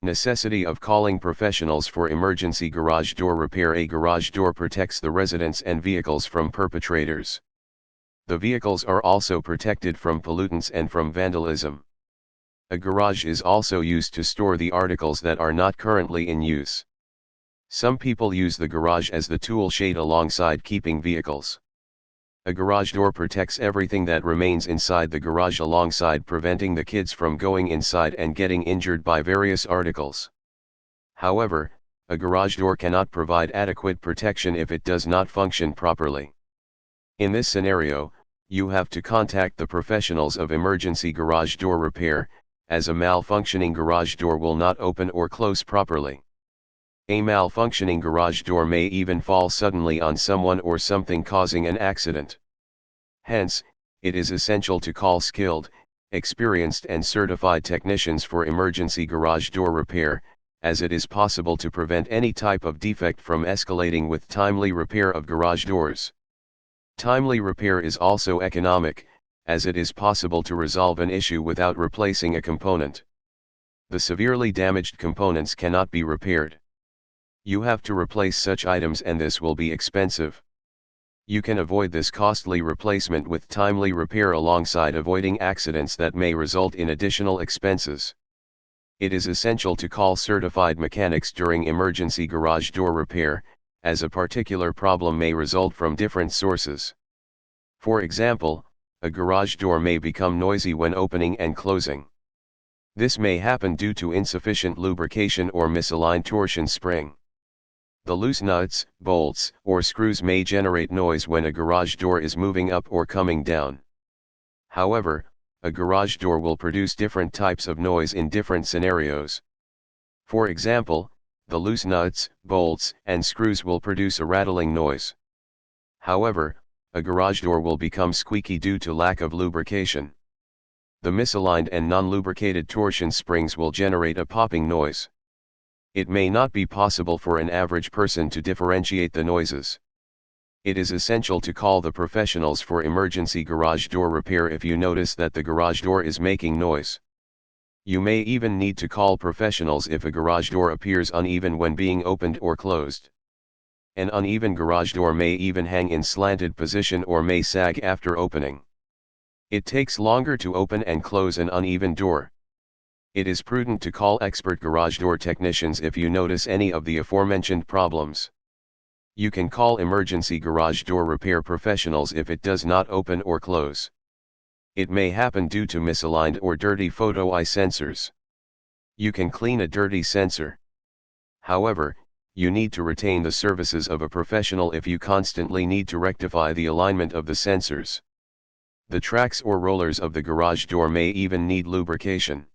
Necessity of calling professionals for emergency garage door repair. A garage door protects the residents and vehicles from perpetrators. The vehicles are also protected from pollutants and from vandalism. A garage is also used to store the articles that are not currently in use. Some people use the garage as the tool shed alongside keeping vehicles. A garage door protects everything that remains inside the garage alongside preventing the kids from going inside and getting injured by various articles. However, a garage door cannot provide adequate protection if it does not function properly. In this scenario, you have to contact the professionals of emergency garage door repair, as a malfunctioning garage door will not open or close properly. A malfunctioning garage door may even fall suddenly on someone or something, causing an accident. Hence, it is essential to call skilled, experienced and certified technicians for emergency garage door repair, as it is possible to prevent any type of defect from escalating with timely repair of garage doors. Timely repair is also economic, as it is possible to resolve an issue without replacing a component. The severely damaged components cannot be repaired. You have to replace such items, and this will be expensive. You can avoid this costly replacement with timely repair alongside avoiding accidents that may result in additional expenses. It is essential to call certified mechanics during emergency garage door repair, as a particular problem may result from different sources. For example, a garage door may become noisy when opening and closing. This may happen due to insufficient lubrication or misaligned torsion spring. The loose nuts, bolts, or screws may generate noise when a garage door is moving up or coming down. However, a garage door will produce different types of noise in different scenarios. For example, the loose nuts, bolts, and screws will produce a rattling noise. However, a garage door will become squeaky due to lack of lubrication. The misaligned and non-lubricated torsion springs will generate a popping noise. It may not be possible for an average person to differentiate the noises. It is essential to call the professionals for emergency garage door repair if you notice that the garage door is making noise. You may even need to call professionals if a garage door appears uneven when being opened or closed. An uneven garage door may even hang in slanted position or may sag after opening. It takes longer to open and close an uneven door. It is prudent to call expert garage door technicians if you notice any of the aforementioned problems. You can call emergency garage door repair professionals if it does not open or close. It may happen due to misaligned or dirty photo eye sensors. You can clean a dirty sensor. However, you need to retain the services of a professional if you constantly need to rectify the alignment of the sensors. The tracks or rollers of the garage door may even need lubrication.